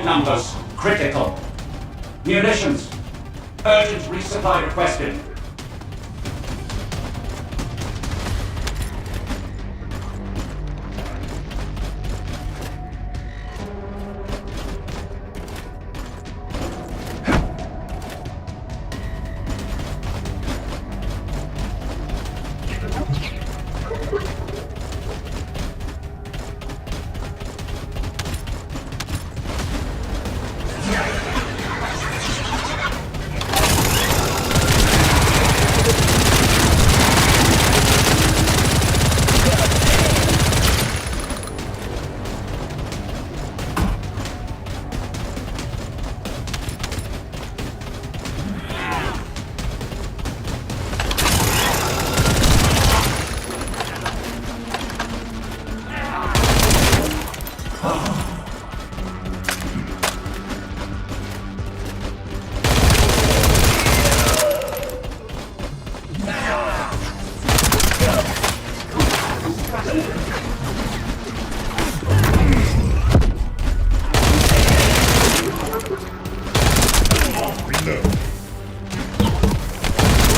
numbers. Critical. Munitions. Urgent resupply requested.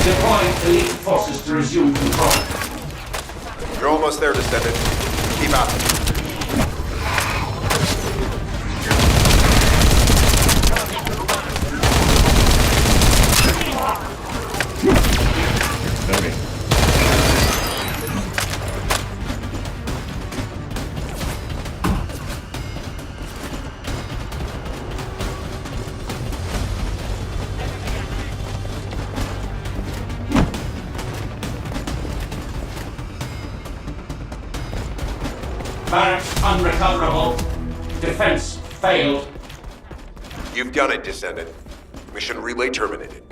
Deploying elite forces to resume control. You're almost there, Descendant. Keep out. Okay. Barracks unrecoverable. Defense failed. You've done it, Descendant. Mission relay terminated.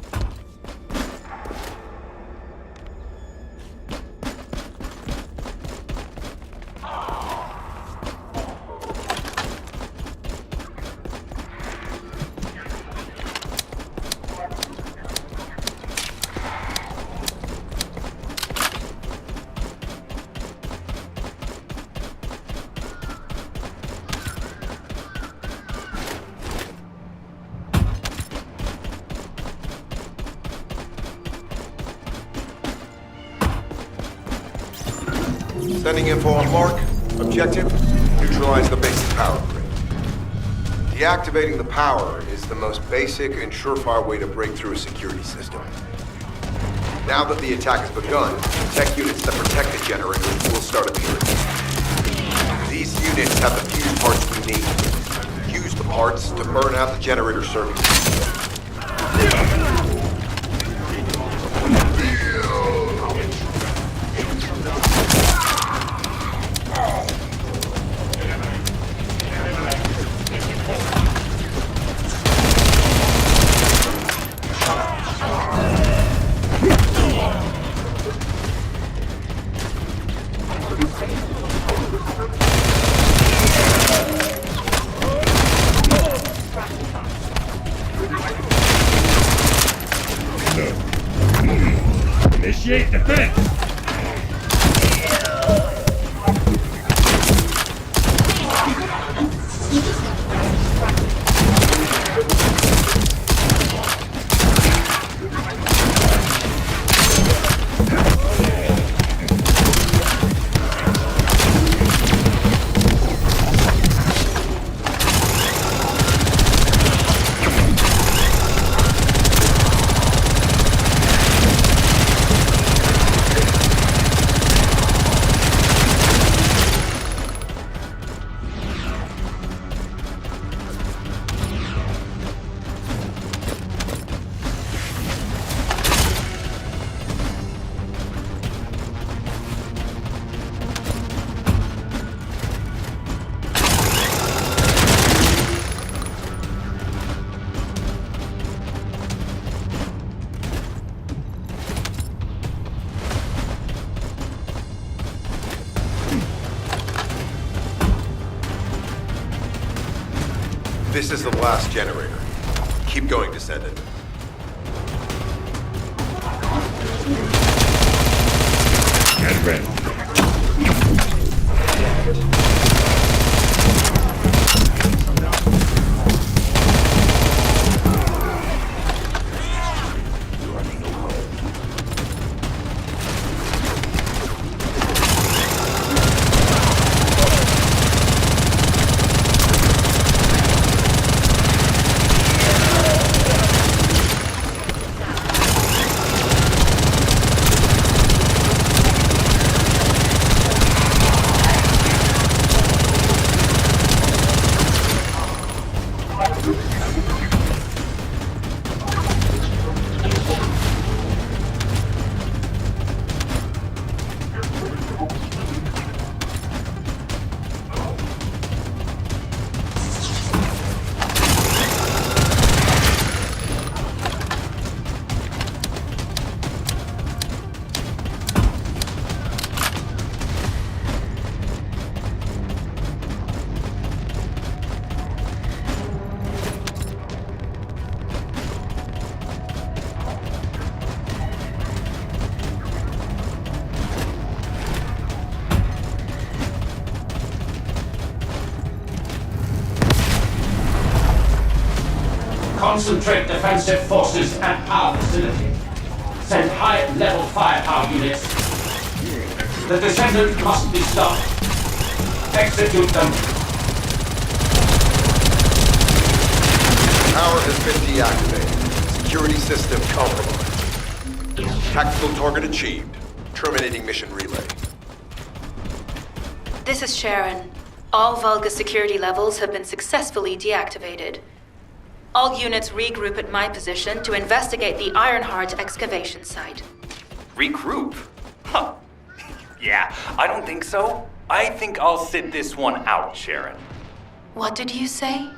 Sending info on Mark. Objective, neutralize the basic power grid. Deactivating the power is the most basic and surefire way to break through a security system. Now that the attack has begun, tech units that protect the generator will start appearing. These units have the fuse parts we need. Use the parts to burn out the generator circuit. Initiate defense! This is the last generator. Keep going, Descendant. Get ready. Concentrate defensive forces and power facility. Send high-level firepower units. The Descendants must be stopped. Execute them. Power has been deactivated. Security system compromised. Tactical target achieved. Terminating mission relay. This is Sharon. All Vulgus security levels have been successfully deactivated. All units regroup at my position to investigate the Ironheart excavation site. Regroup? Huh. Yeah, I don't think so. I think I'll sit this one out, Sharon. What did you say?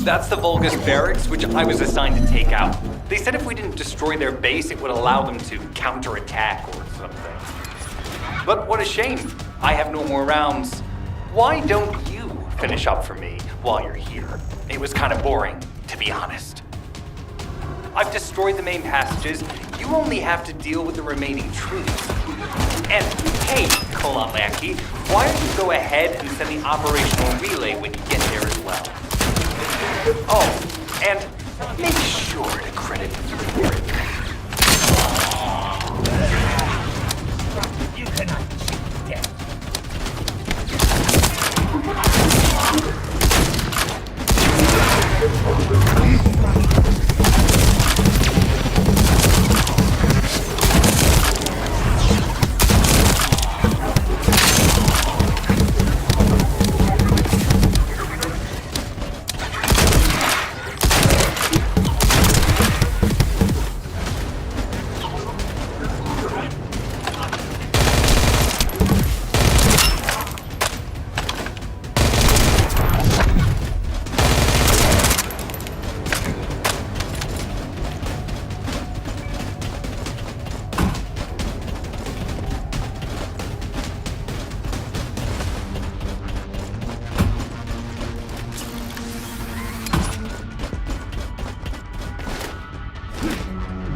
That's the Vulgus barracks, which I was assigned to take out. They said if we didn't destroy their base, it would allow them to counterattack or something. But what a shame. I have no more rounds. Why don't you finish up for me while you're here? It was kind of boring, to be honest. I've destroyed the main passages. You only have to deal with the remaining troops. And hey, Kalamaki, why don't you go ahead and send the operational relay when you get there as well? Oh, and make sure to credit me for it. You cannot cheat death.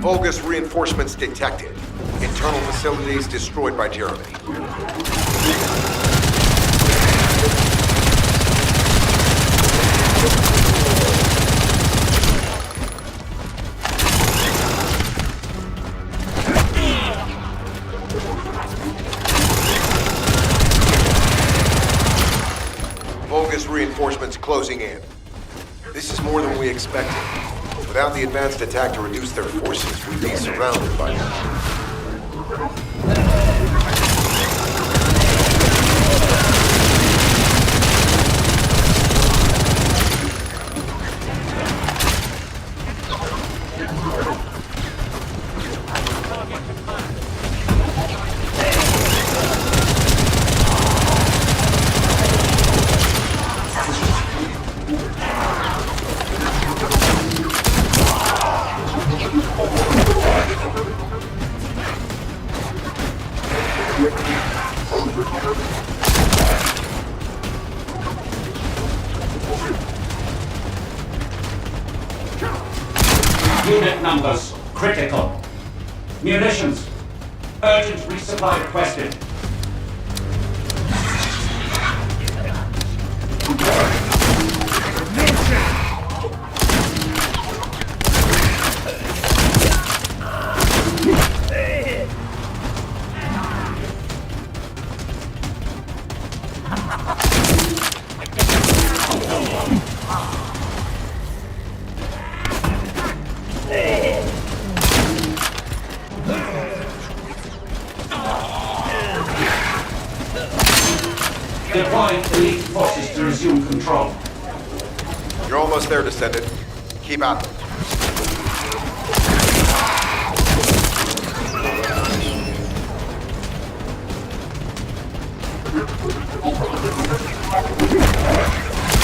Vulgus reinforcements detected. Internal facilities destroyed by Jeremy. Vulgus reinforcements closing in. This is more than we expected. Without the advanced attack to reduce their forces, we'd be surrounded by them. Unit numbers critical. Munitions. Urgent resupply requested. Deploying elite forces to resume control. You're almost there, Descendant. Keep at them.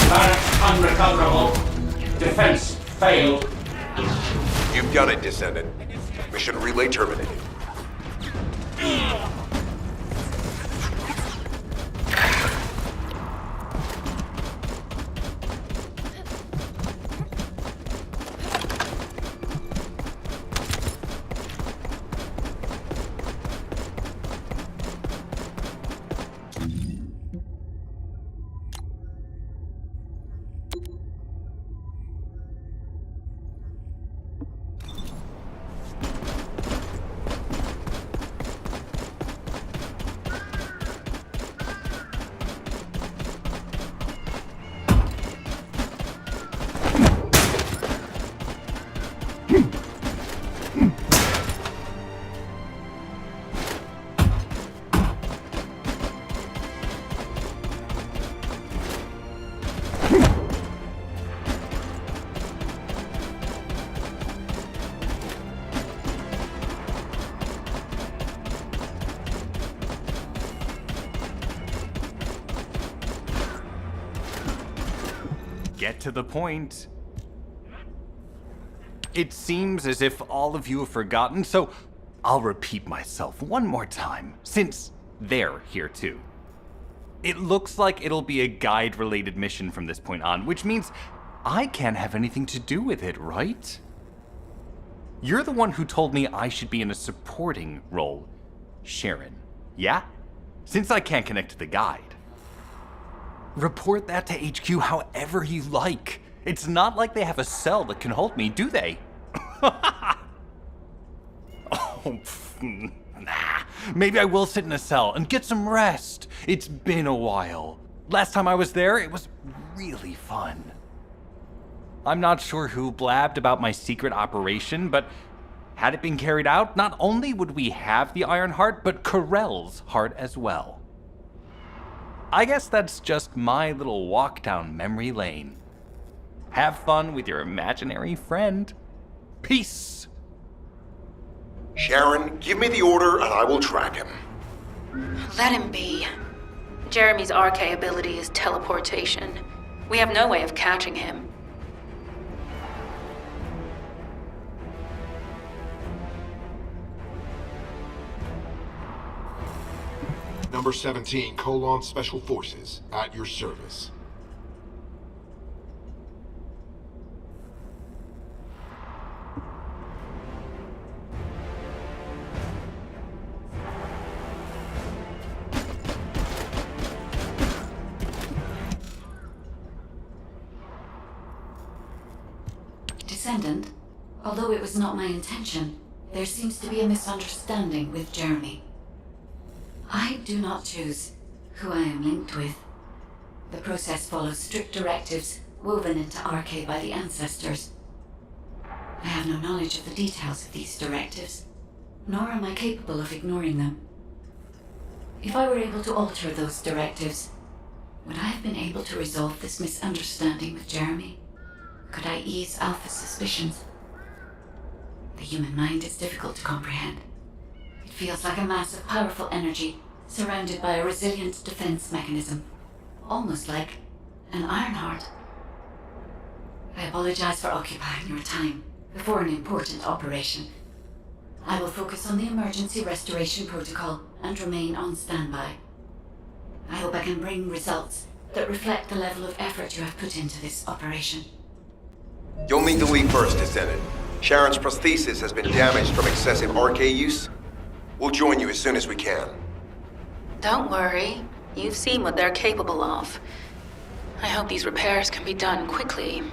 Barracks unrecoverable. Defense failed. You've done it, Descendant. Mission relay terminated. Get to the point. It seems as if all of you have forgotten, so I'll repeat myself one more time, since they're here too. It looks like it'll be a guide-related mission from this point on, which means I can't have anything to do with it, right? You're the one who told me I should be in a supporting role, Sharon, yeah? Since I can't connect to the guide. Report that to HQ however you like. It's not like they have a cell that can hold me, do they? Nah. Maybe I will sit in a cell and get some rest. It's been a while. Last time I was there, it was really fun. I'm not sure who blabbed about my secret operation, but had it been carried out, not only would we have the Iron Heart, but Corell's heart as well. I guess that's just my little walk down memory lane. Have fun with your imaginary friend. Peace. Sharon, give me the order and I will track him. Let him be. Jeremy's RK ability is teleportation. We have no way of catching him. Number 17, Colon Special Forces, at your service. Descendant, although it was not my intention, there seems to be a misunderstanding with Jeremy. I do not choose who I am linked with. The process follows strict directives woven into RK by the ancestors. I have no knowledge of the details of these directives, nor am I capable of ignoring them. If I were able to alter those directives, would I have been able to resolve this misunderstanding with Jeremy? Could I ease Alpha's suspicions? The human mind is difficult to comprehend. It feels like a mass of powerful energy surrounded by a resilient defense mechanism, almost like an Iron Heart. I apologize for occupying your time before an important operation. I will focus on the emergency restoration protocol and remain on standby. I hope I can bring results that reflect the level of effort you have put into this operation. You'll need to leave first, Descendant. Sharon's prosthesis has been damaged from excessive RK use. We'll join you as soon as we can. Don't worry. You've seen what they're capable of. I hope these repairs can be done quickly.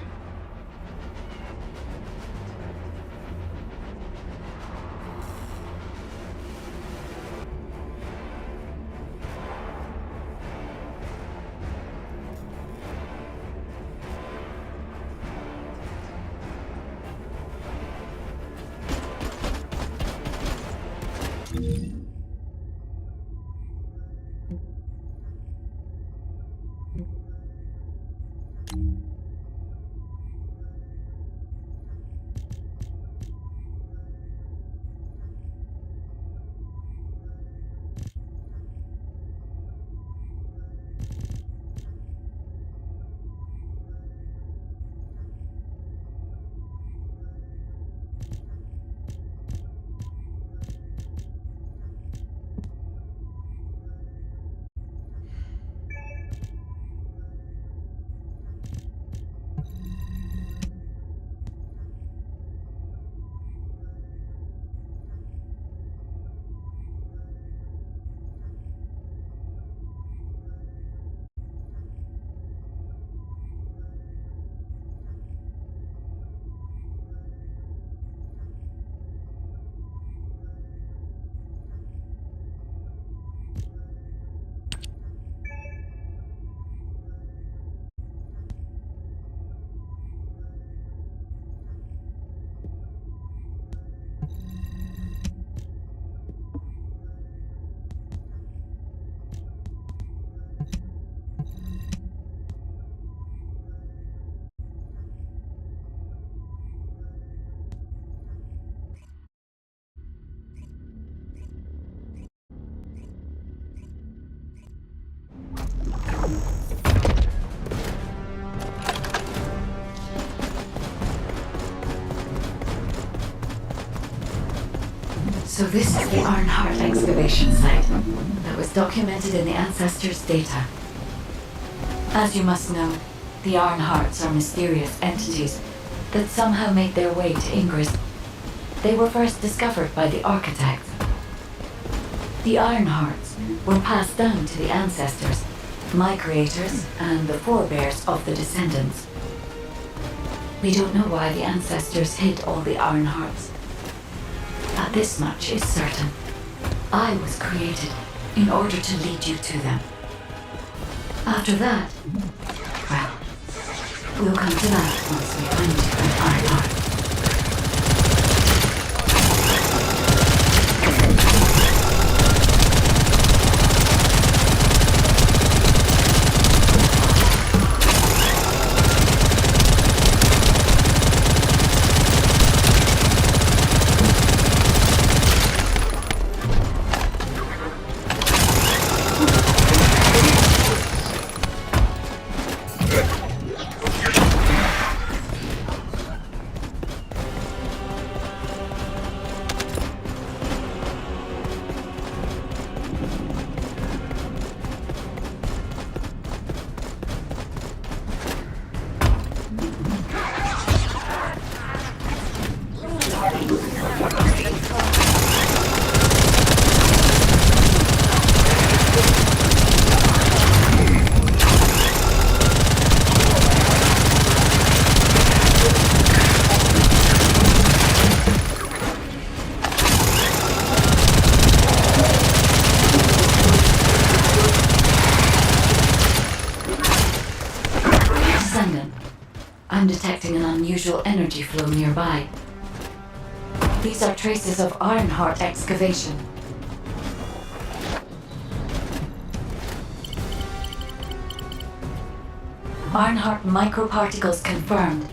So this is the Ironheart excavation site that was documented in the Ancestors' data. As you must know, the Ironhearts are mysterious entities that somehow made their way to Ingris. They were first discovered by the architects. The Ironhearts were passed down to the Ancestors, my creators, and the forebears of the Descendants. We don't know why the Ancestors hid all the Ironhearts. But this much is certain. I was created in order to lead you to them. After that, well, we'll come to that once we find you an Ironheart. I'm detecting an unusual energy flow nearby. These are traces of Ironheart excavation. Ironheart microparticles confirmed.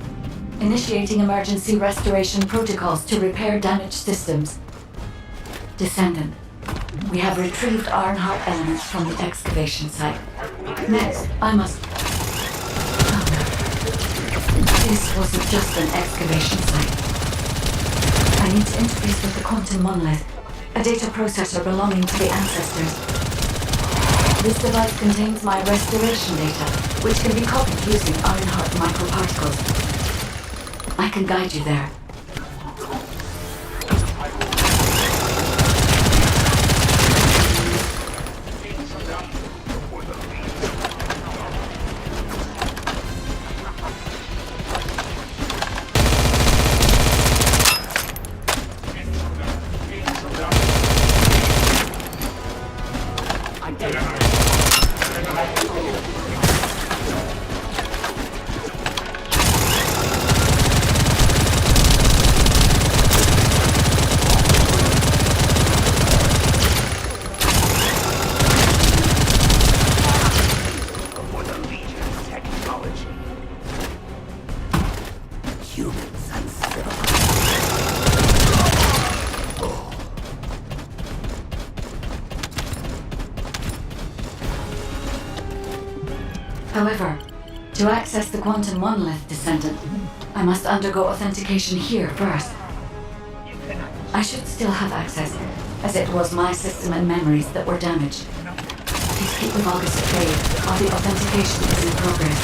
Initiating emergency restoration protocols to repair damaged systems. Descendant, we have retrieved Ironheart elements from the excavation site. Next, I must... Oh no. This wasn't just an excavation site. I need to interface with the quantum monolith, a data processor belonging to the Ancestors. This device contains my restoration data, which can be copied using Ironheart microparticles. I can guide you there. However, to access the quantum monolith, Descendant, I must undergo authentication here first. I should still have access, as it was my system and memories that were damaged. Please keep the Vulgus at bay while the authentication is in progress.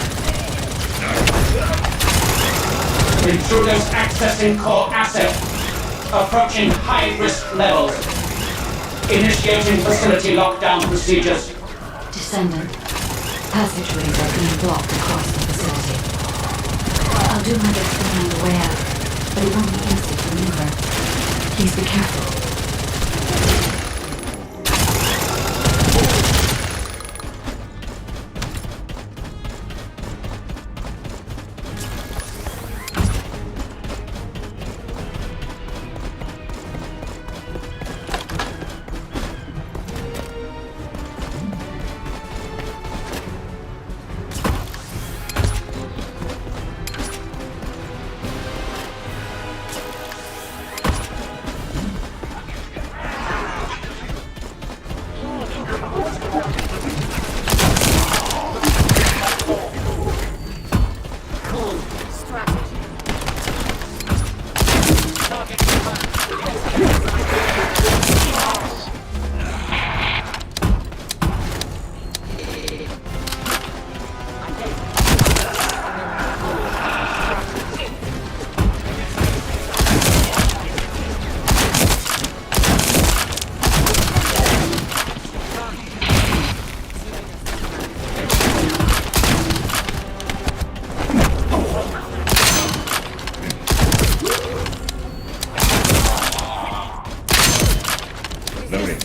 Intruders accessing core asset. Approaching high-risk levels. Initiating facility lockdown procedures. Descendant, passageways are being blocked across the facility. I'll do my best to find a way out, but it won't be easy to maneuver. Please be careful.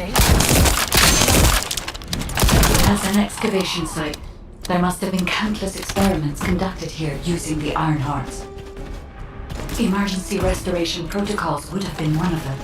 shape? As an excavation site, there must have been countless experiments conducted here using the iron hearts. Emergency restoration protocols would have been one of them.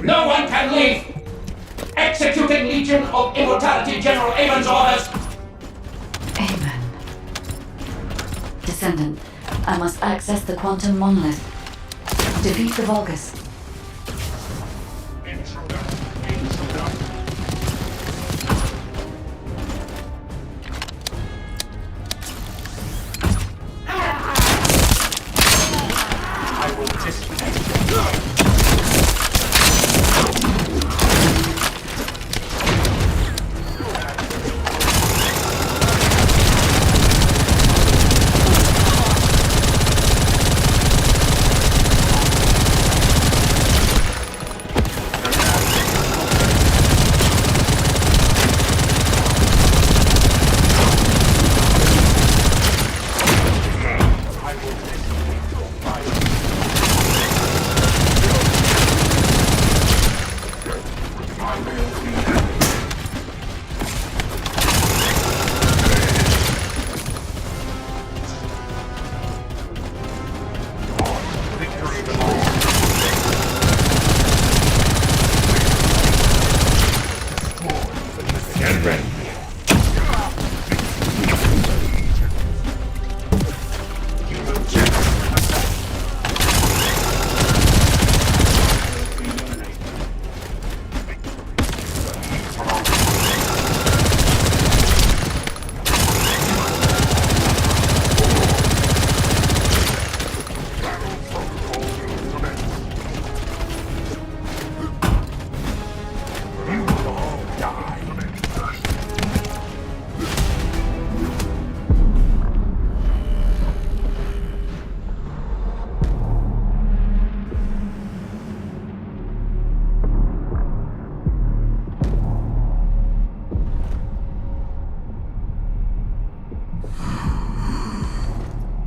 No one can leave! Executing Legion of Immortality General Amon's orders! Amen. Descendant, I must access the quantum monolith. Defeat the Vulgus. I will disconnect.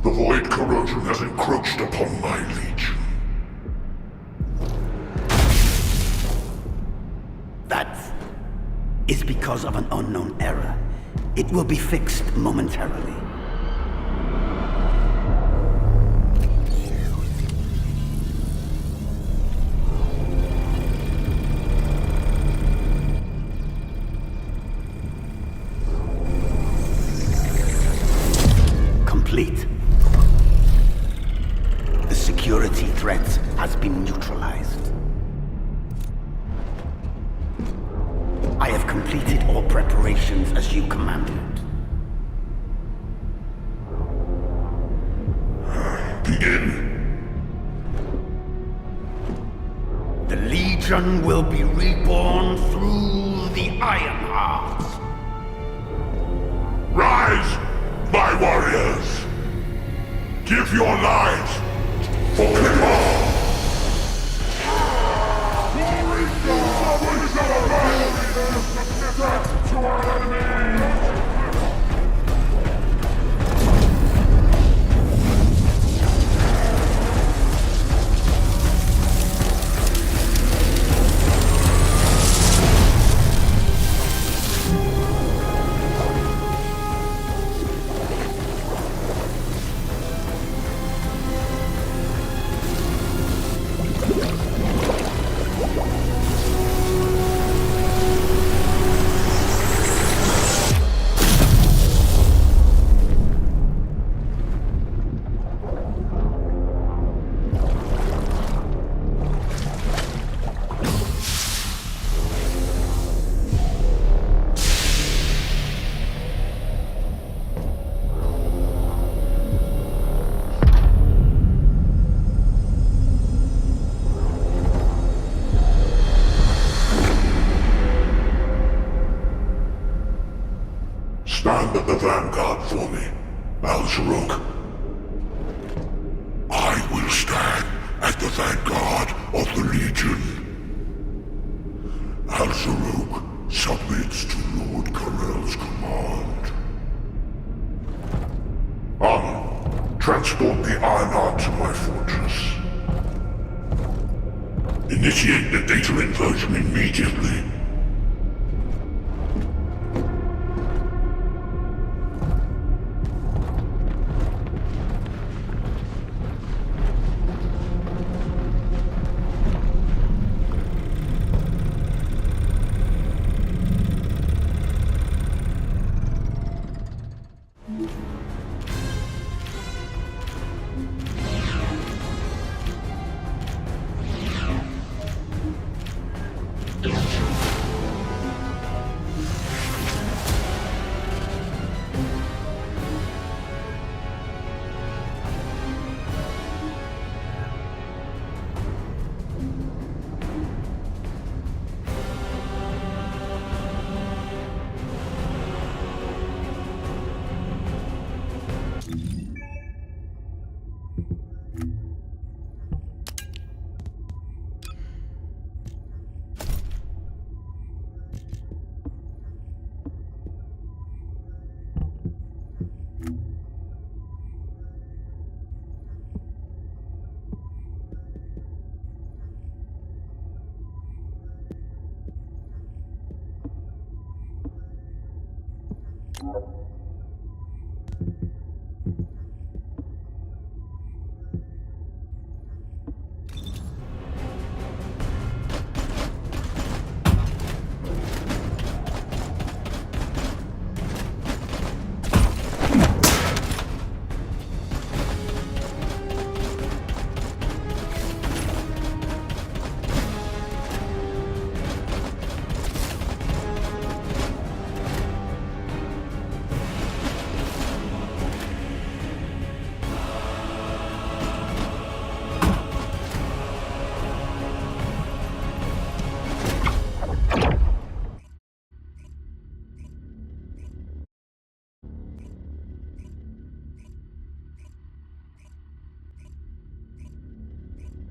The void corrosion has encroached upon my legion. That is because of an unknown error. It will be fixed momentarily. security threat has been neutralized. I have completed all preparations as you commanded. Begin. The Legion will be reborn through the Ironheart. Rise, my warriors! Give your lives for Clipper! Stand at the vanguard for me, Al-Zaruk. I will stand at the vanguard of the Legion. Al-Zaruk submits to Lord Karel's command. Amun, transport the Ironheart to my fortress. Initiate the data inversion immediately.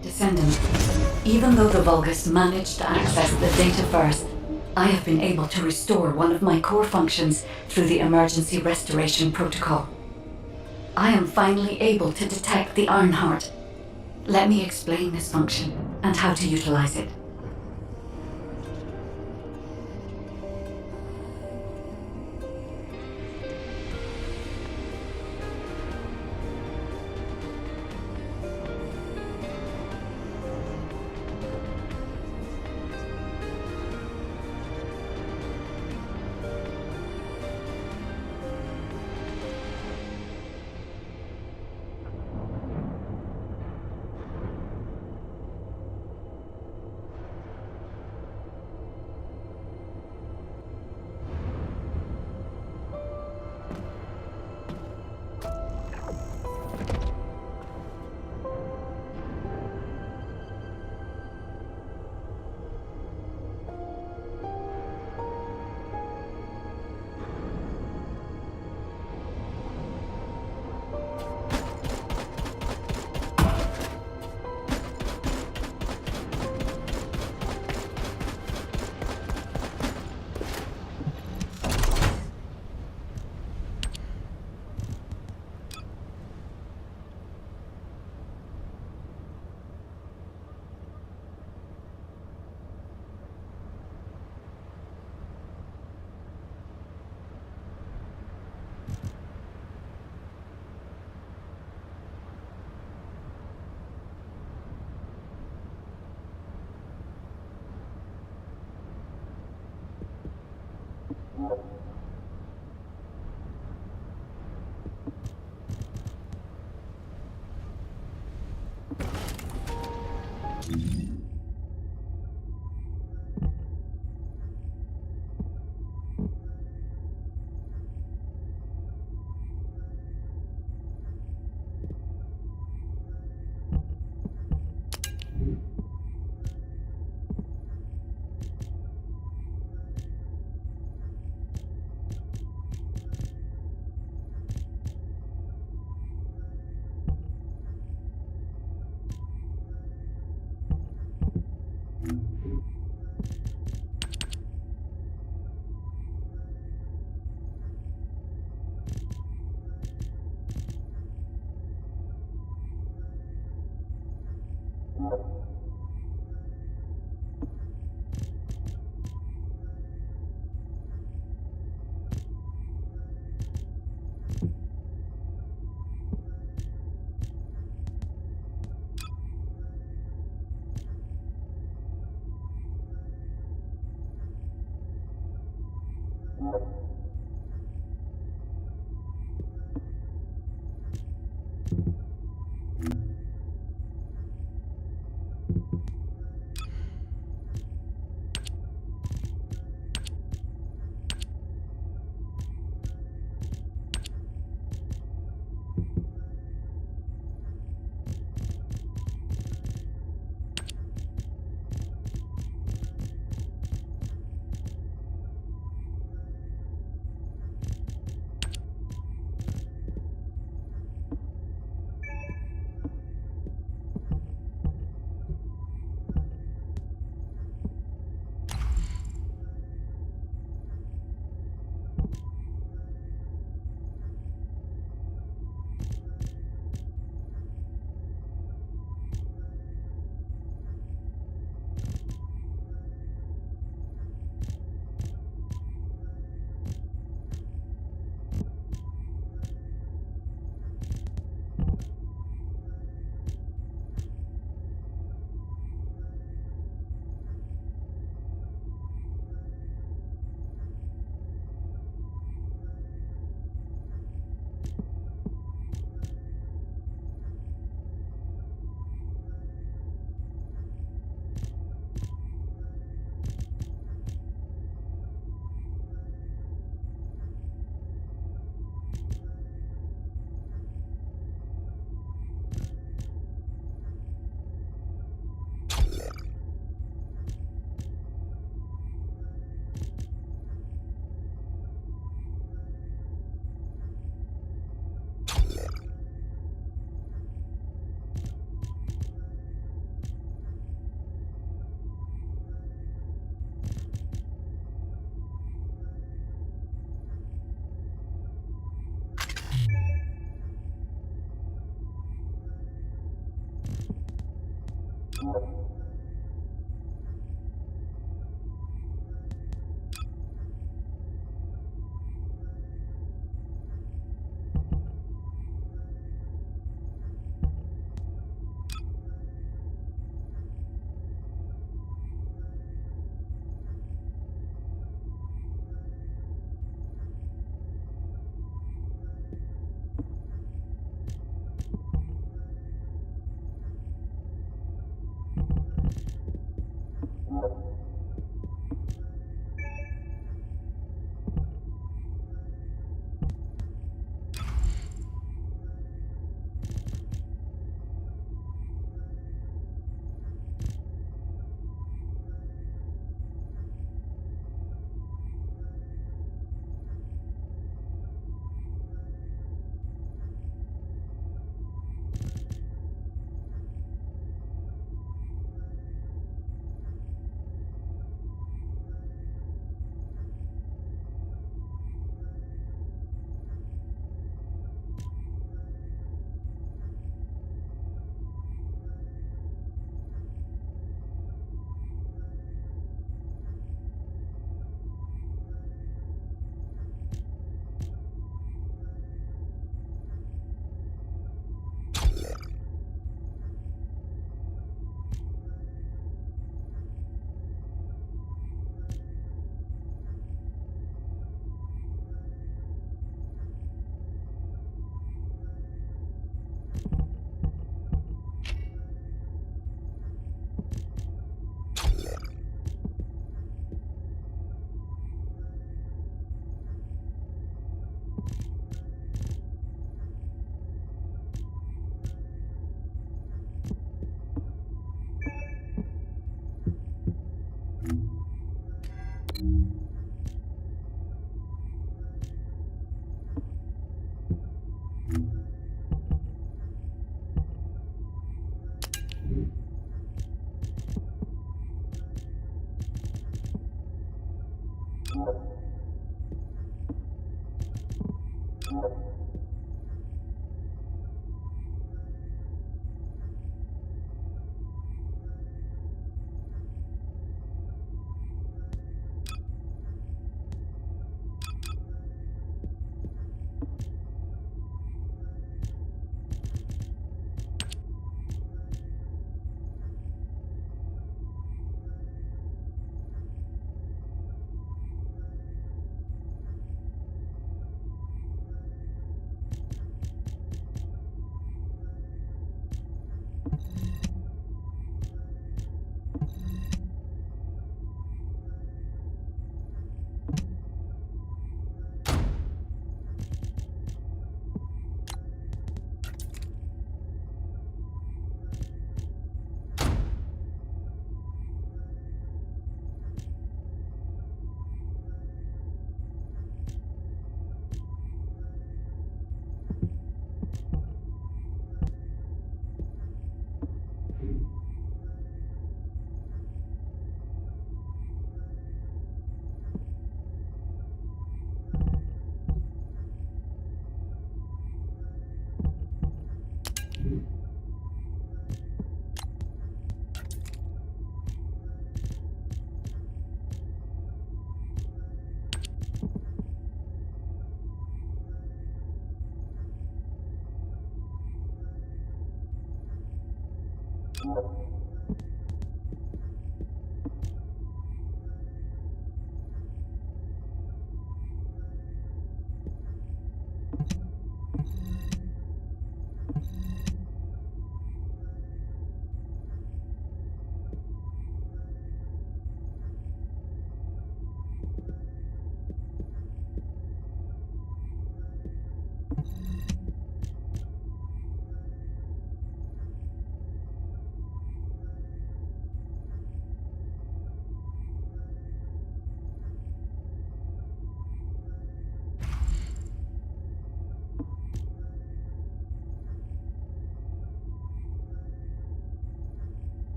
Descendant, even though the Vulgus managed to access the data first, I have been able to restore one of my core functions through the emergency restoration protocol. I am finally able to detect the Ironheart. Let me explain this function and how to utilize it.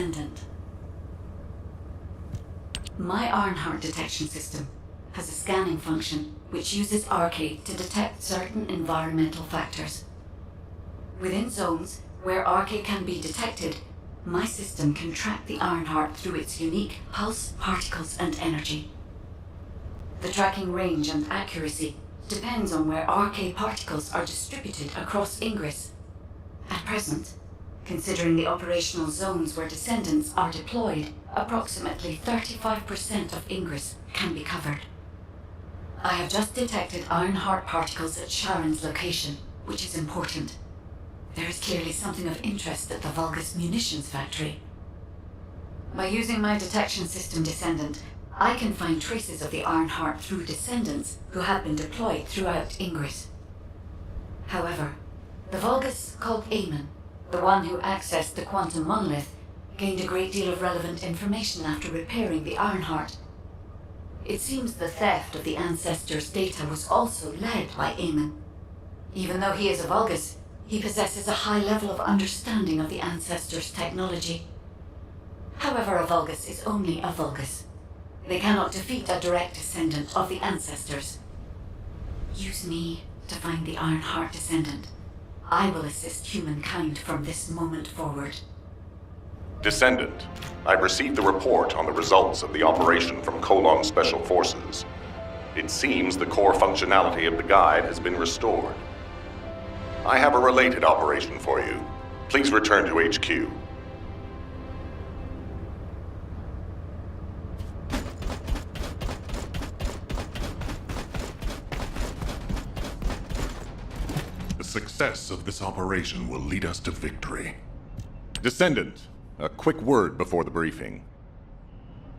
Descendant. My Ironheart detection system has a scanning function which uses Arcade to detect certain environmental factors. Within zones where Arcade can be detected, my system can track the Ironheart through its unique pulse, particles, and energy. The tracking range and accuracy depends on where Arcade particles are distributed across Ingris. At present, considering the operational zones where Descendants are deployed, approximately 35% of Ingris can be covered. I have just detected Ironheart particles at Sharon's location, which is important. There is clearly something of interest at the Vulgus munitions factory. By using my detection system Descendant, I can find traces of the Ironheart through Descendants who have been deployed throughout Ingris. However, the Vulgus called Amon, the one who accessed the quantum monolith, gained a great deal of relevant information after repairing the Ironheart. It seems the theft of the Ancestors' data was also led by Amon. Even though he is a Vulgus, he possesses a high level of understanding of the Ancestors' technology. However, a Vulgus is only a Vulgus. They cannot defeat a direct descendant of the Ancestors. Use me to find the Ironheart Descendant. I will assist humankind from this moment forward. Descendant, I've received the report on the results of the operation from Colon Special Forces. It seems the core functionality of the guide has been restored. I have a related operation for you. Please return to HQ. The success of this operation will lead us to victory. Descendant, a quick word before the briefing.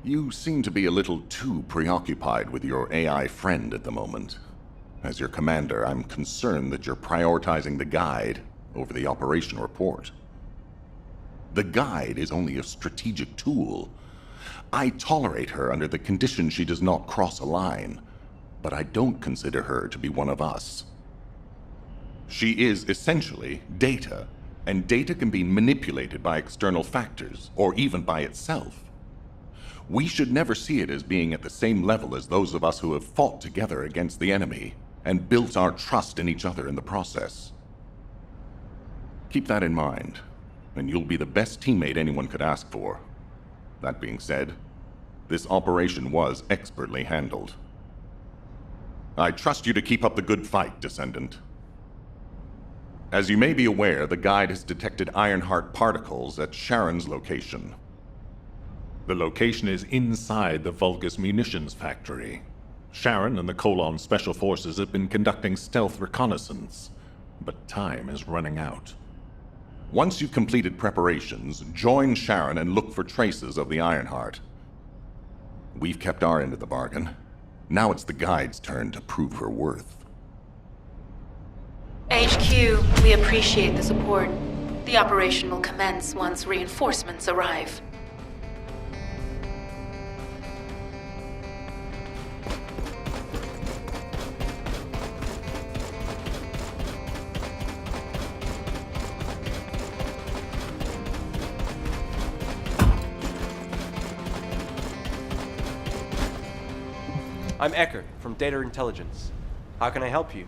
You seem to be a little too preoccupied with your AI friend at the moment. As your commander, I'm concerned that you're prioritizing the guide over the operation report. The guide is only a strategic tool. I tolerate her under the condition she does not cross a line, but I don't consider her to be one of us. She is essentially data, and data can be manipulated by external factors, or even by itself. We should never see it as being at the same level as those of us who have fought together against the enemy, and built our trust in each other in the process. Keep that in mind, and you'll be the best teammate anyone could ask for. That being said, this operation was expertly handled. I trust you to keep up the good fight, Descendant. As you may be aware, the guide has detected Ironheart particles at Sharon's location. The location is inside the Vulgus munitions factory. Sharon and the Colon Special Forces have been conducting stealth reconnaissance, but time is running out. Once you've completed preparations, join Sharon and look for traces of the Ironheart. We've kept our end of the bargain. Now it's the guide's turn to prove her worth. HQ, we appreciate the support. The operation will commence once reinforcements arrive. I'm Ecker from Data Intelligence. How can I help you?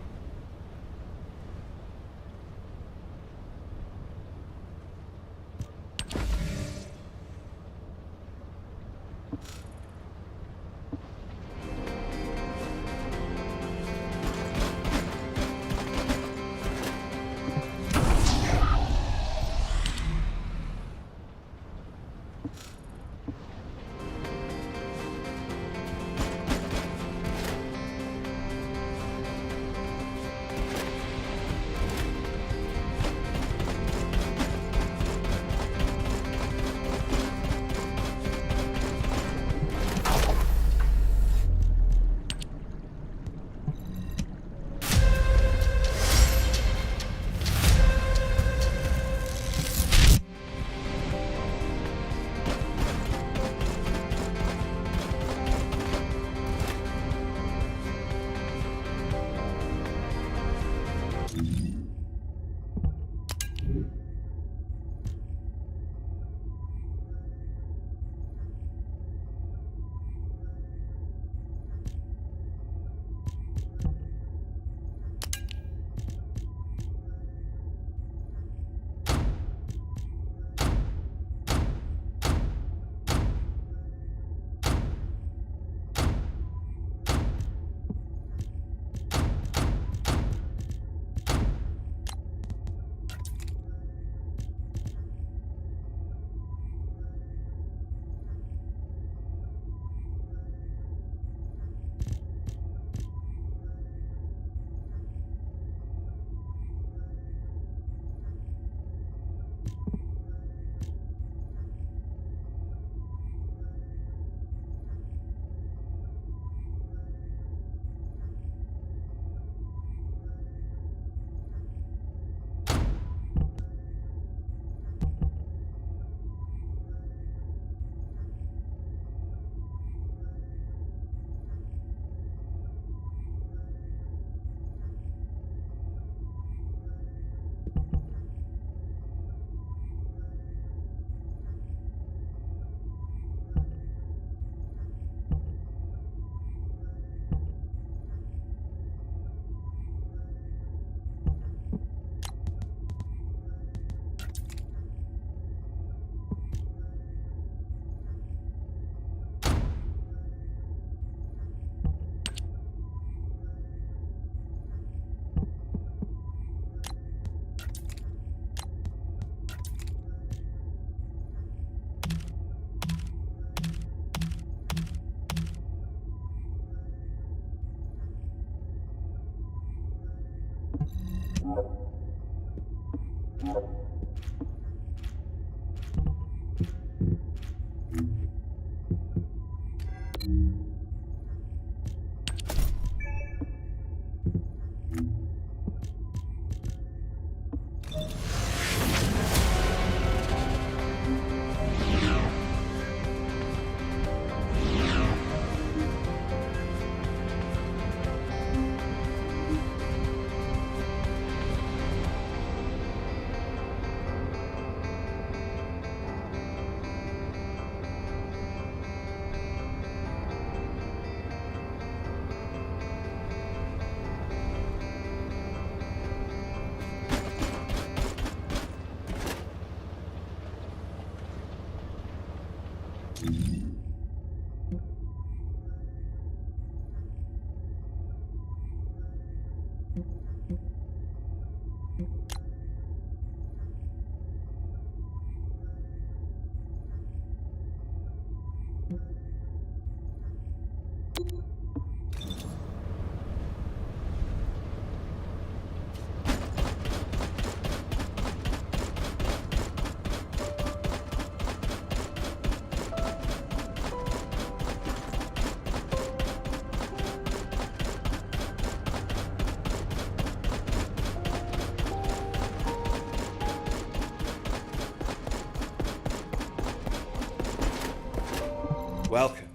welcome.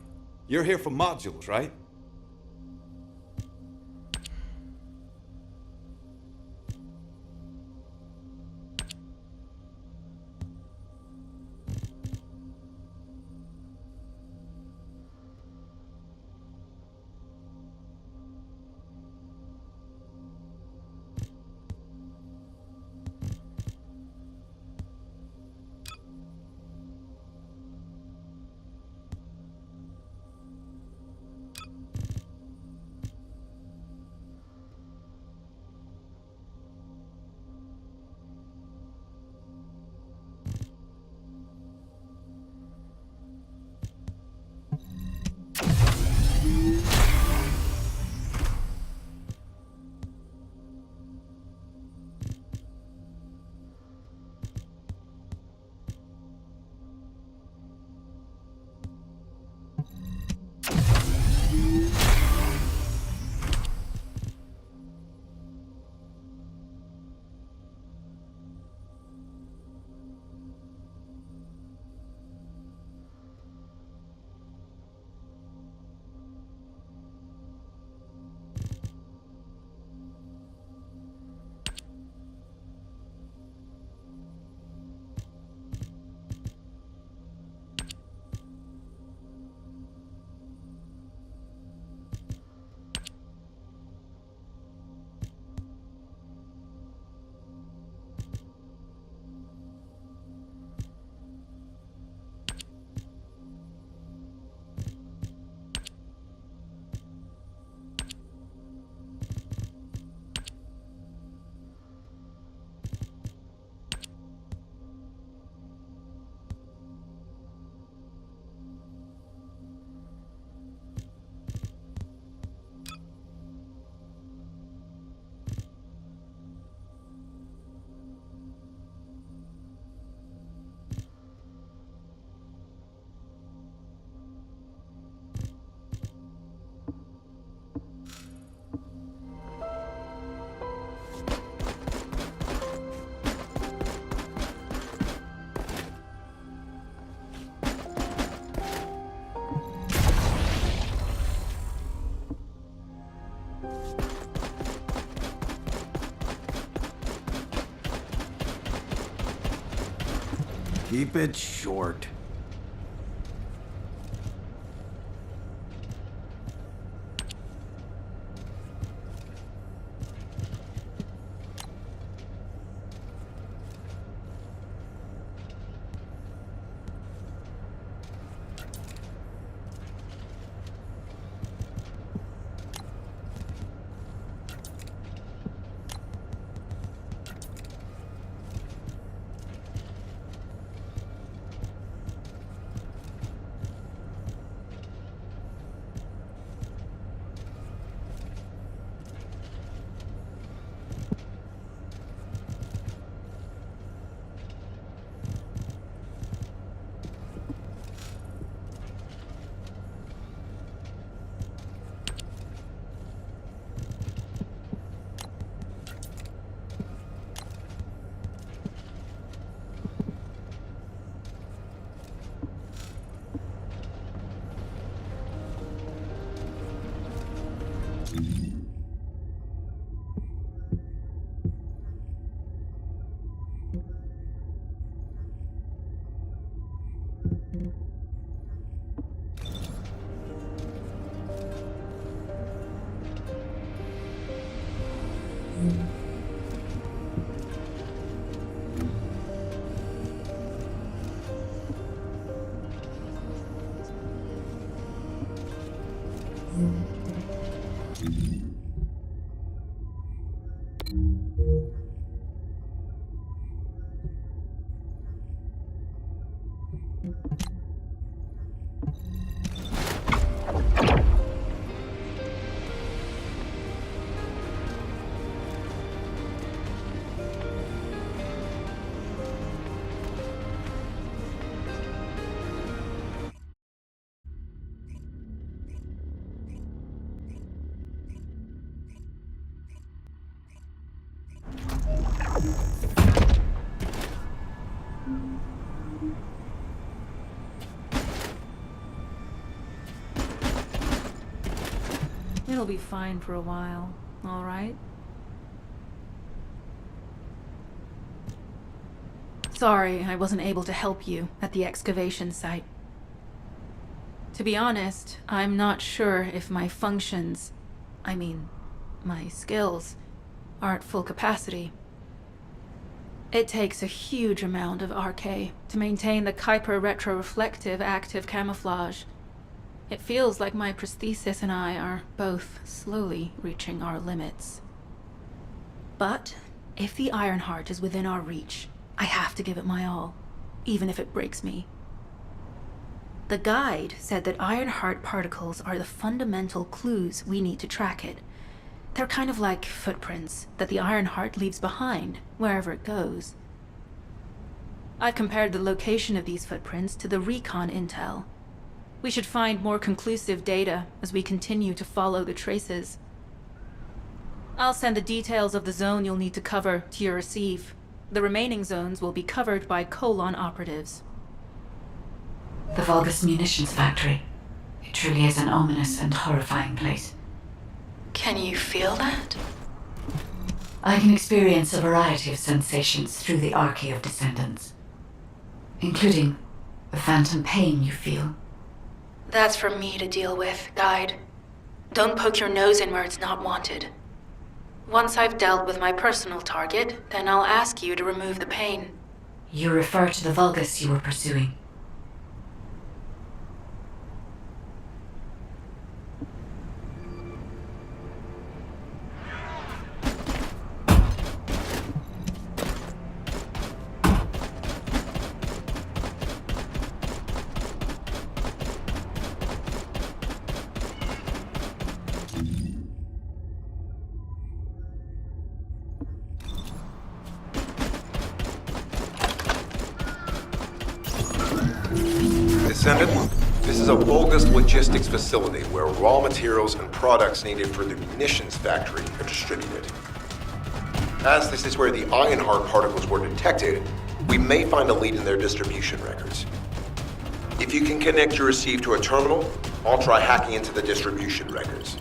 You're here for modules, right? Keep it short. He'll be fine for a while, all right? Sorry, I wasn't able to help you at the excavation site. To be honest, I'm not sure if my functions, my skills, are at full capacity. It takes a huge amount of RK to maintain the Kuiper retroreflective active camouflage. It feels like my prosthesis and I are both slowly reaching our limits. But if the Ironheart is within our reach, I have to give it my all, even if it breaks me. The guide said that Ironheart particles are the fundamental clues we need to track it. They're kind of like footprints that the Ironheart leaves behind, wherever it goes. I've compared the location of these footprints to the recon intel. We should find more conclusive data as we continue to follow the traces. I'll send the details of the zone you'll need to cover to your receive. The remaining zones will be covered by Colon operatives. The Vulgus munitions factory. It truly is an ominous and horrifying place. Can you feel that? I can experience a variety of sensations through the archy of Descendants, including the phantom pain you feel. That's for me to deal with, Guide. Don't poke your nose in where it's not wanted. Once I've dealt with my personal target, then I'll ask you to remove the pain. You refer to the Vulgus you were pursuing. Descendant, this is a Vulgus logistics facility where raw materials and products needed for the munitions factory are distributed. As this is where the Ironheart particles were detected, we may find a lead in their distribution records. If you can connect your receive to a terminal, I'll try hacking into the distribution records.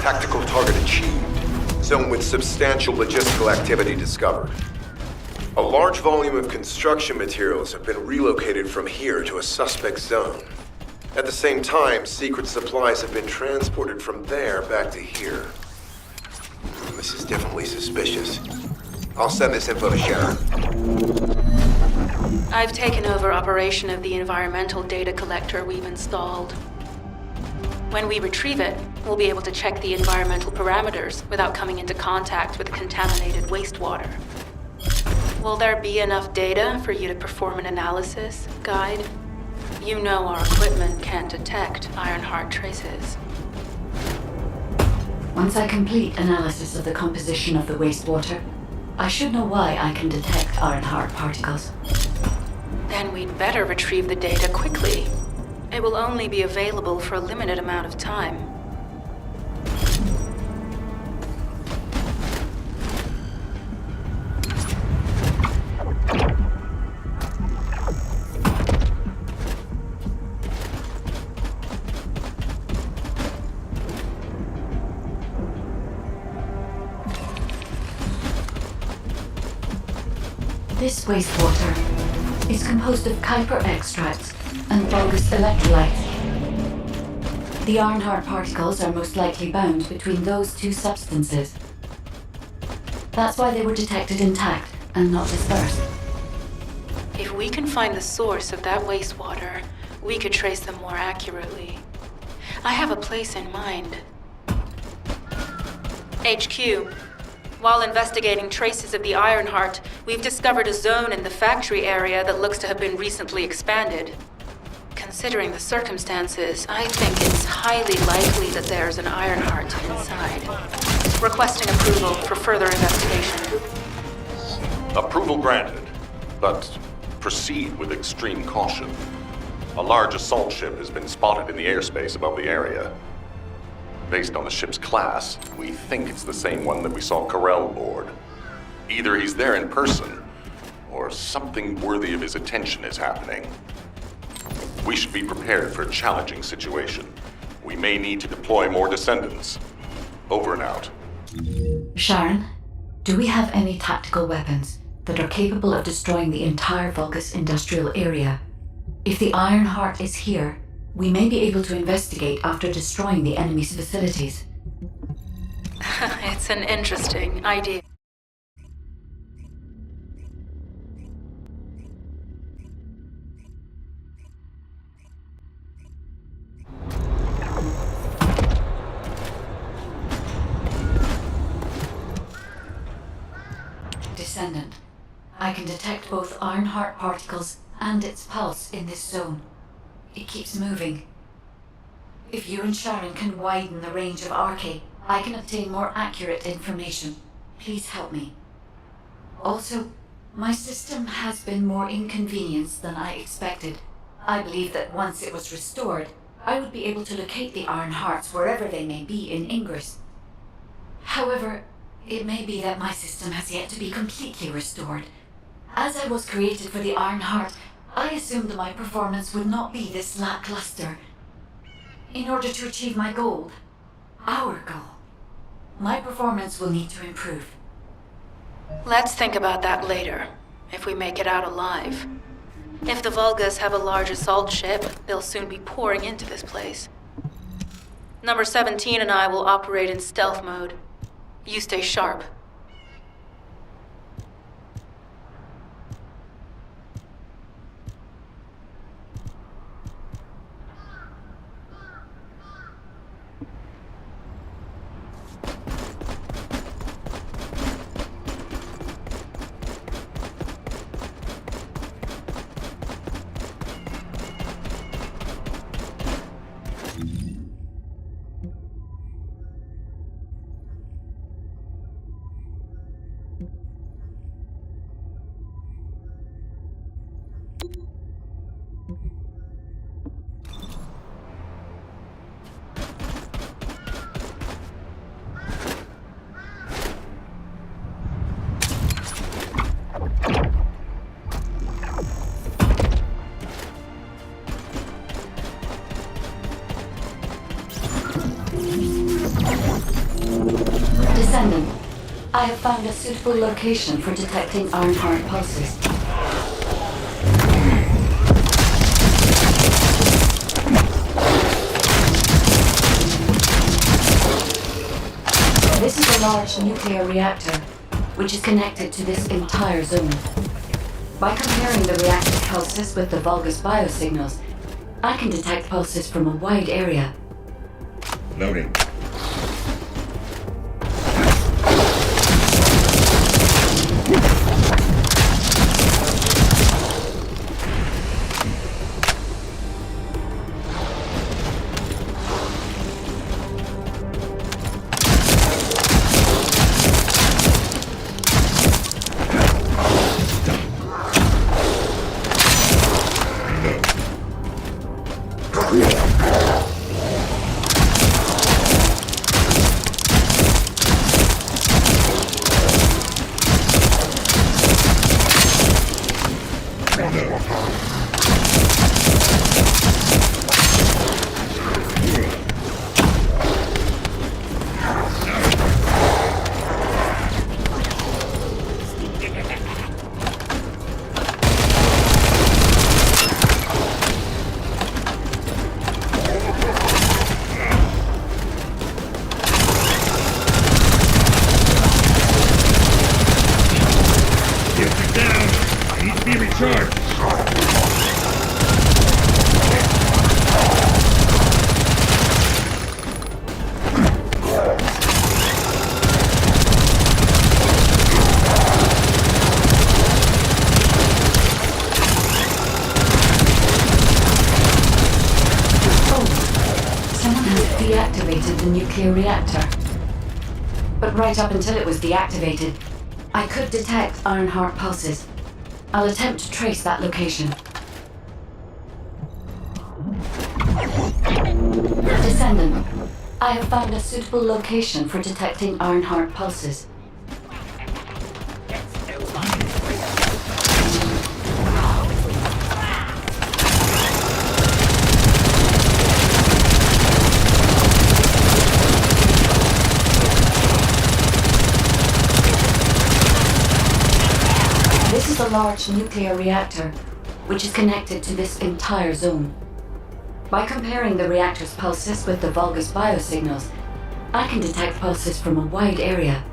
Tactical target achieved. Zone with substantial logistical activity discovered. A large volume of construction materials have been relocated from here to a suspect zone. At the same time, secret supplies have been transported from there back to here. This is definitely suspicious. I'll send this info to Sharon. I've taken over operation of the environmental data collector we've installed. When we retrieve it, we'll be able to check the environmental parameters without coming into contact with contaminated wastewater. Will there be enough data for you to perform an analysis, Guide? You know our equipment can't detect Ironheart traces. Once I complete analysis of the composition of the wastewater, I should know why I can detect Ironheart particles. Then we'd better retrieve the data quickly. It will only be available for a limited amount of time. This wastewater is composed of Kuiper extracts and Vulgus electrolytes. The Ironheart particles are most likely bound between those two substances. That's why they were detected intact and not dispersed. If we can find the source of that wastewater, we could trace them more accurately. I have a place in mind. HQ. While investigating traces of the Ironheart, we've discovered a zone in the factory area that looks to have been recently expanded. Considering the circumstances, I think it's highly likely that there's an Ironheart inside. Requesting approval for further investigation. Approval granted, but proceed with extreme caution. A large assault ship has been spotted in the airspace above the area. Based on the ship's class, we think it's the same one that we saw Carell aboard. Either he's there in person, or something worthy of his attention is happening. We should be prepared for a challenging situation. We may need to deploy more Descendants. Over and out. Sharon, do we have any tactical weapons that are capable of destroying the entire Vulgus industrial area? If the Ironheart is here, we may be able to investigate after destroying the enemy's facilities. It's an interesting idea. Descendant, I can detect both Ironheart particles and its pulse in this zone. It keeps moving. If you and Sharon can widen the range of Arche, I can obtain more accurate information. Please help me. Also, my system has been more inconvenienced than I expected. I believe that once it was restored, I would be able to locate the Ironhearts wherever they may be in Ingris. However, it may be that my system has yet to be completely restored. As I was created for the Ironheart, I assumed my performance would not be this lackluster. In order to achieve my goal, our goal, my performance will need to improve. Let's think about that later, if we make it out alive. If the Vulgus have a large assault ship, they'll soon be pouring into this place. Number 17 and I will operate in stealth mode. You stay sharp. Descendant, I have found a suitable location for detecting Ironheart pulses. This is a large nuclear reactor, which is connected to this entire zone. By comparing the reactor pulses with the Vulgus biosignals, I can detect pulses from a wide area. Loading. nuclear reactor. But right up until it was deactivated, I could detect Ironheart pulses. I'll attempt to trace that location. Descendant, I have found a suitable location for detecting Ironheart pulses. This is a large nuclear reactor, which is connected to this entire zone. By comparing the reactor's pulses with the Vulgus biosignals, I can detect pulses from a wide area.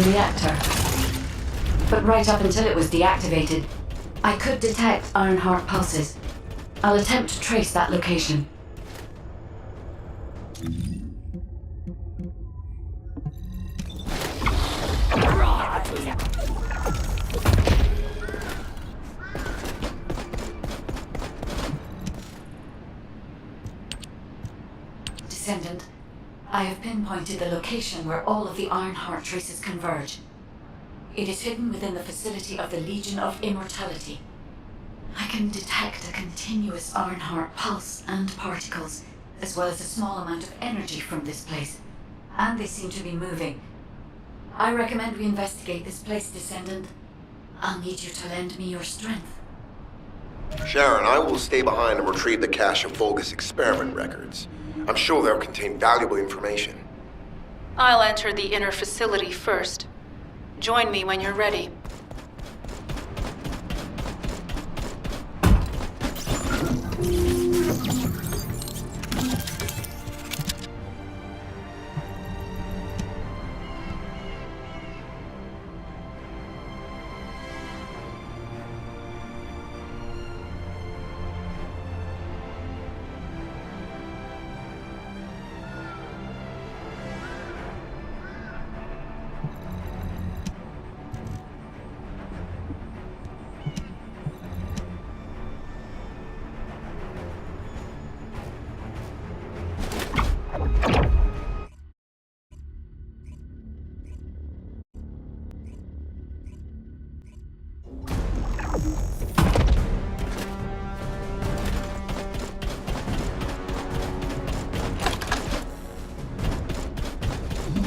Reactor. But right up until it was deactivated, I could detect Ironheart pulses. I'll attempt to trace that location. Descendant, I have pinpointed the location where all of the Ironheart traces converge. It is hidden within the facility of the Legion of Immortality. I can detect a continuous Ironheart pulse and particles, as well as a small amount of energy from this place. And they seem to be moving. I recommend we investigate this place, Descendant. I'll need you to lend me your strength. Sharon, I will stay behind and retrieve the cache of Vulgus experiment records. I'm sure they'll contain valuable information. I'll enter the inner facility first. Join me when you're ready.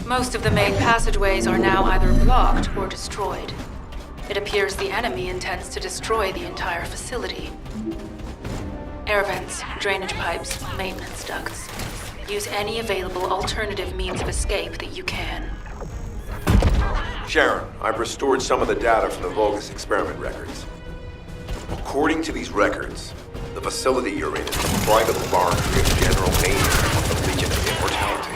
Most of the main passageways are now either blocked or destroyed. It appears the enemy intends to destroy the entire facility. Air vents, drainage pipes, maintenance ducts. Use any available alternative means of escape that you can. Sharon, I've restored some of the data from the Vulgus experiment records. According to these records, the facility you're in is the private laboratory of general maintenance of the Legion of Immortality.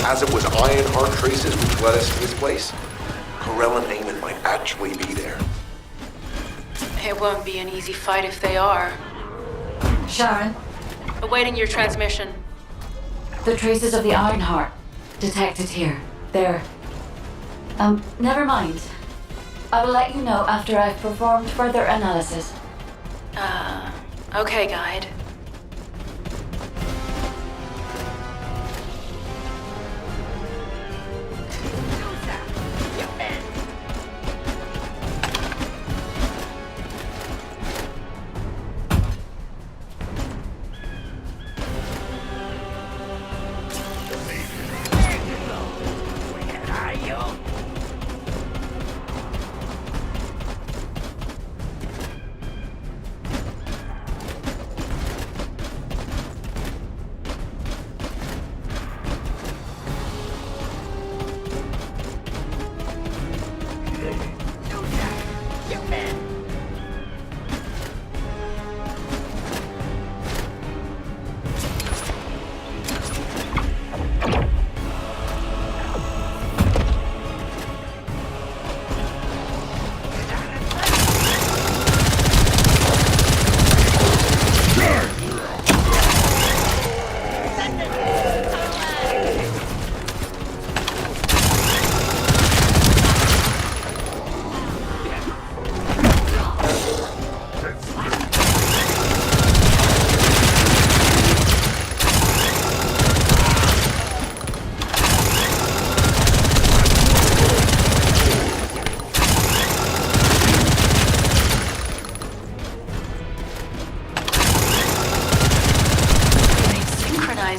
As it was Ironheart traces which led us to this place, Corellan Amon actually be there. It won't be an easy fight if they are. Sharon, Awaiting your transmission. the traces of the Ironheart detected here. They're... never mind. I will let you know after I've performed further analysis. Okay, Guide.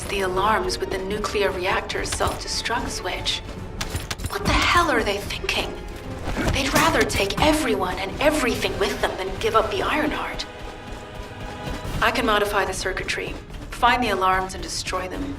The alarms with the nuclear reactor's self-destruct switch. What the hell are they thinking? They'd rather take everyone and everything with them than give up the Ironheart. I can modify the circuitry, find the alarms and destroy them.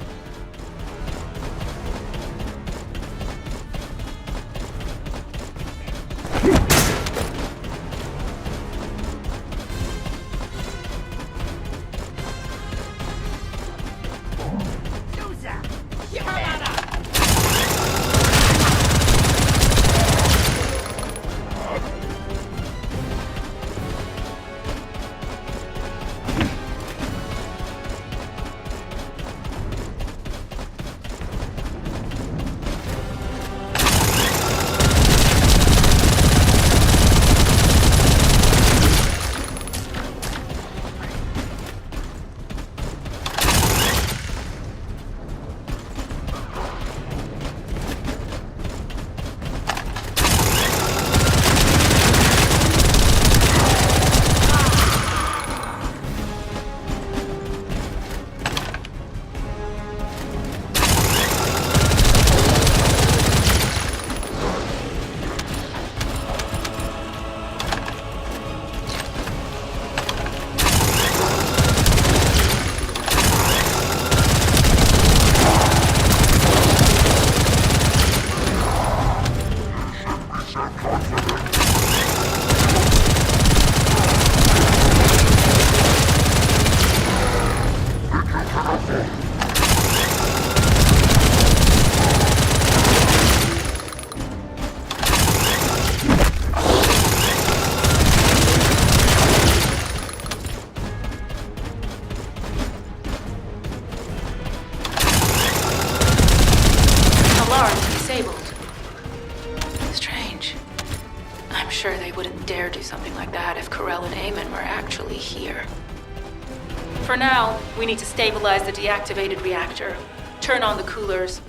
For now, we need to stabilize the deactivated reactor, turn on the coolers.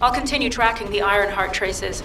I'll continue tracking the Ironheart traces.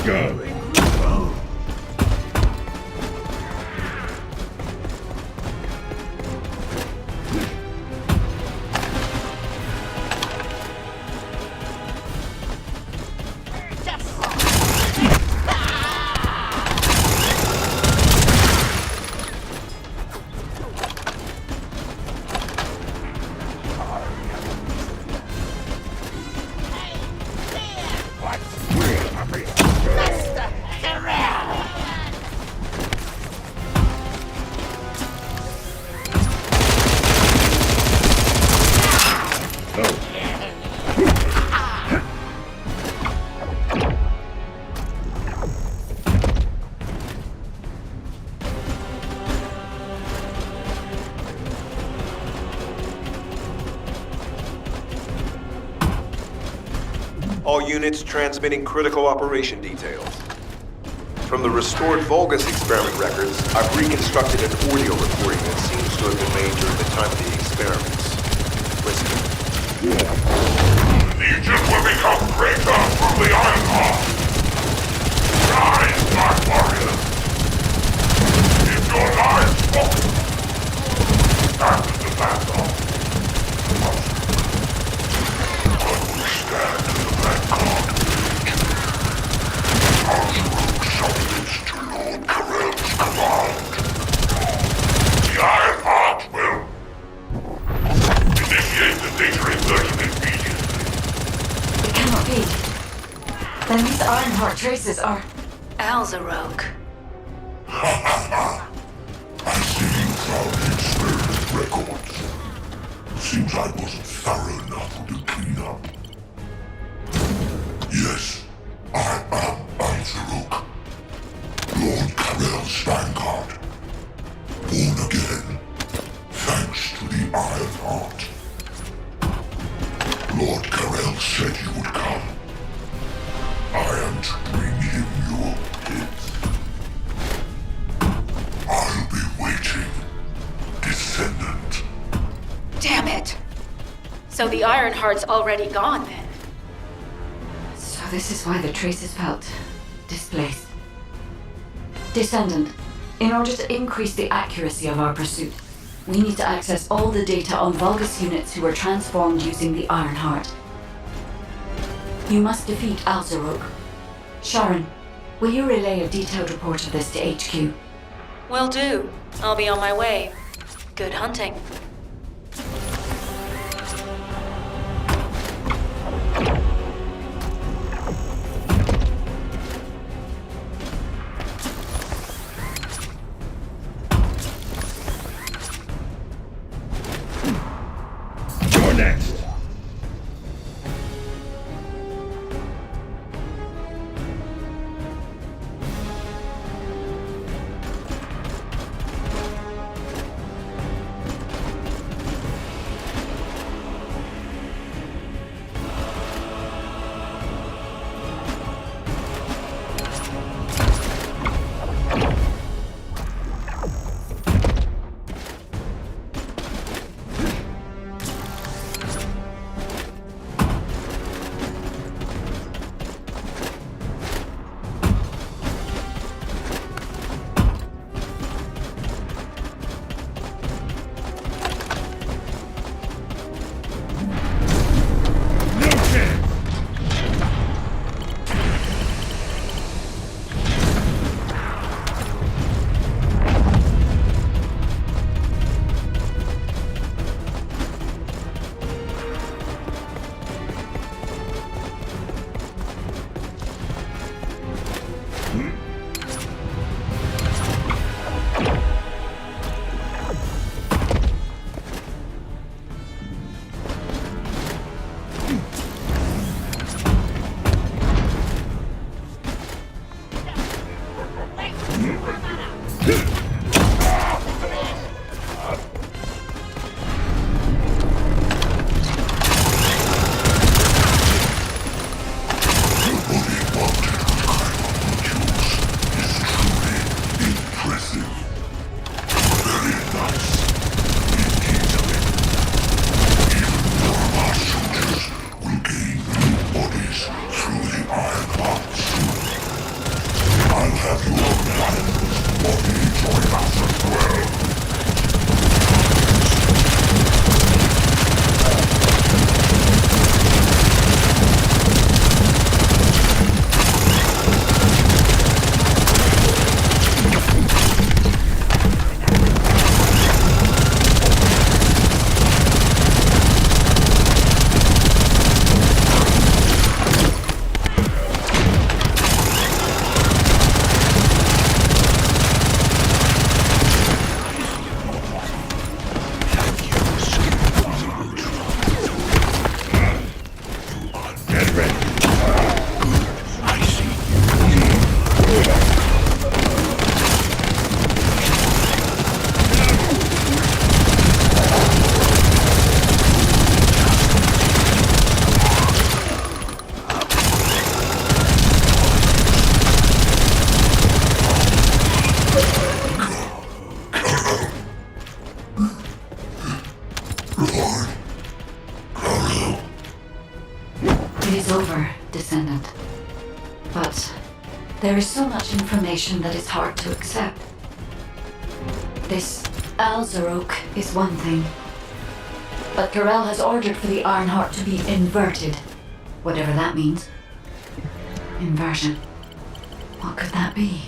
go. All units transmitting critical operation details. From the restored Vulgus experiment records, I've reconstructed an audio recording that seems to have been made during the time of the experiments. Listen. Legion will become greater from the Ironheart. Rise, Dark Warriors. If your lives spoken, stand in the battle. I will stand in the vanguard of the Legion. Alzarok submits to Lord Karel's command. The Ironheart will initiate the data inversion immediately. It cannot be. Then these Ironheart traces are... Alzarok. I see you found experiment records. Seems I wasn't thorough enough to clean up. Yes, I am Alzarok. Lord Karel's vanguard. Born again, thanks to the Ironheart. Lord Karel said you would come. I am to bring him your gifts. I'll be waiting, Descendant. Damn it! So the Ironheart's already gone then. So this is why the traces felt displaced. Descendant, in order to increase the accuracy of our pursuit, we need to access all the data on Vulgus units who were transformed using the Ironheart. You must defeat Alzarok. Sharon, will you relay a detailed report of this to HQ? Will do. I'll be on my way. Good hunting. You're next. But there is so much information that is hard to accept. This Alzarok is one thing. But Corel has ordered for the Ironheart to be inverted. Whatever that means. Inversion. What could that be?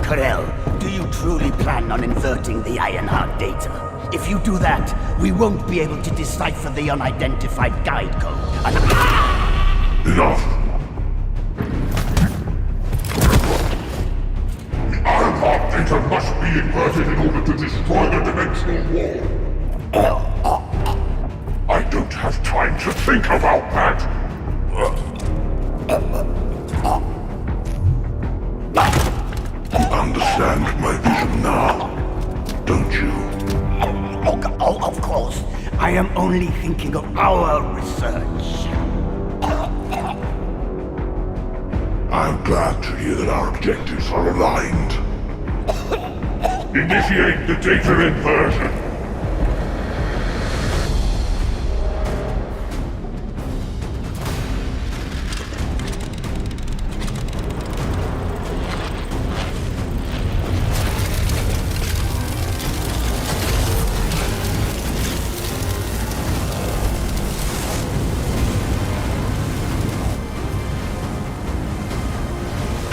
Corel, do you truly plan on inverting the Ironheart data? If you do that, we won't be able to decipher the unidentified guide code. Enough! The Ironheart data must be inverted in order to destroy the dimensional wall. I don't have time to think about that! You understand my vision now, don't you? Oh, of course. I am only thinking of our research. I'm glad to hear that our objectives are aligned. Initiate the data inversion.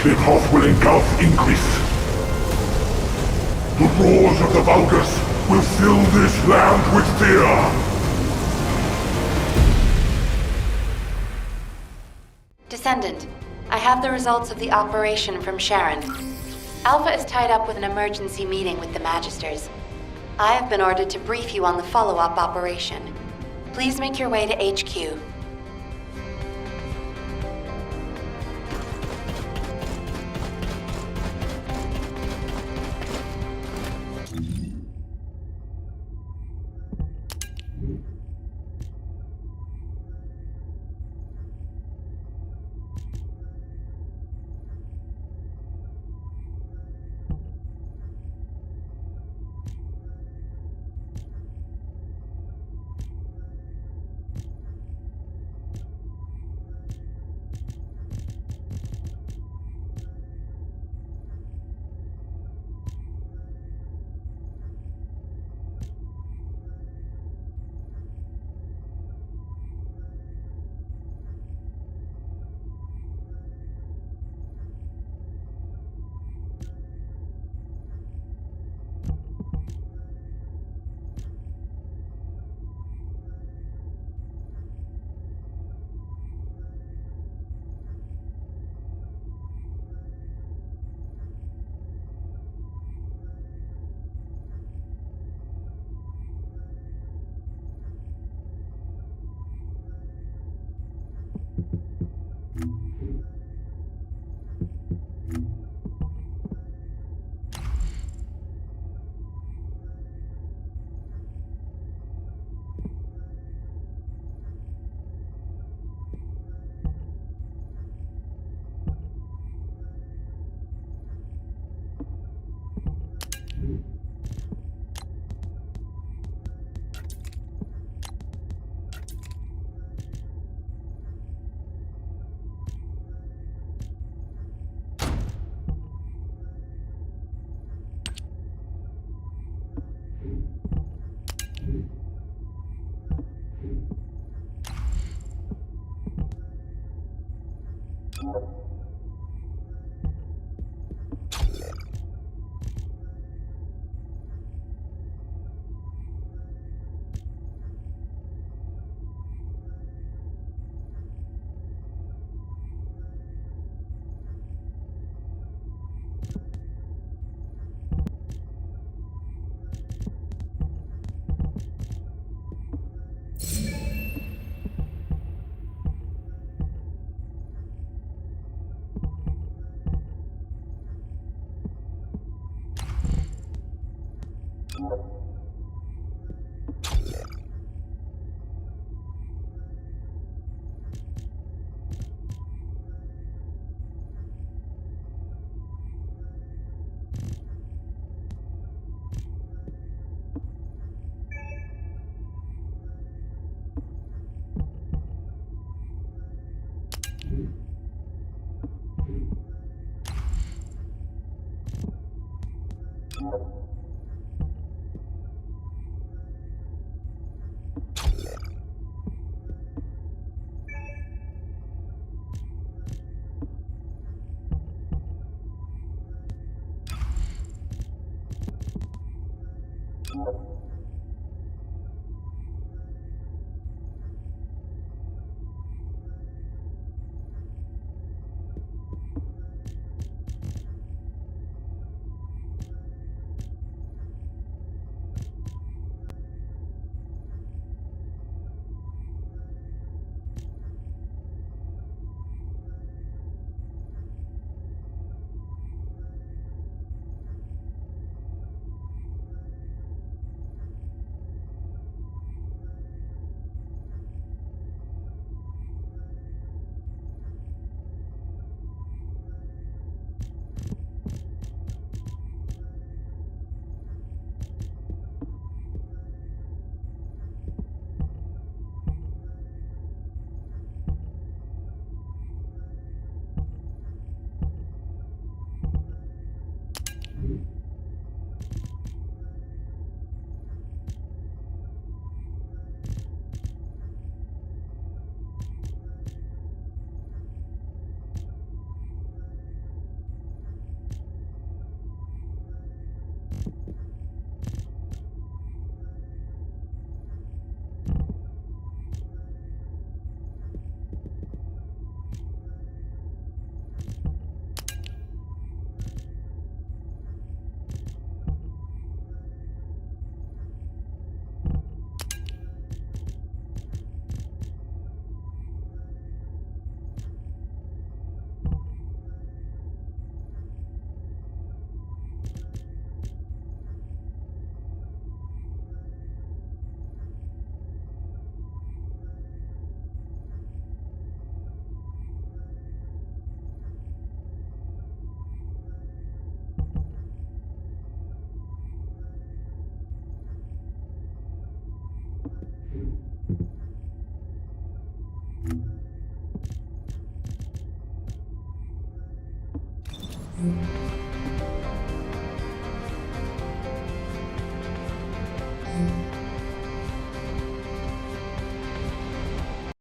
The path will engulf Ingris. The roars of the Vulgus will fill this land with fear. Descendant, I have the results of the operation from Sharon. Alpha is tied up with an emergency meeting with the Magisters. I have been ordered to brief you on the follow-up operation. Please make your way to HQ.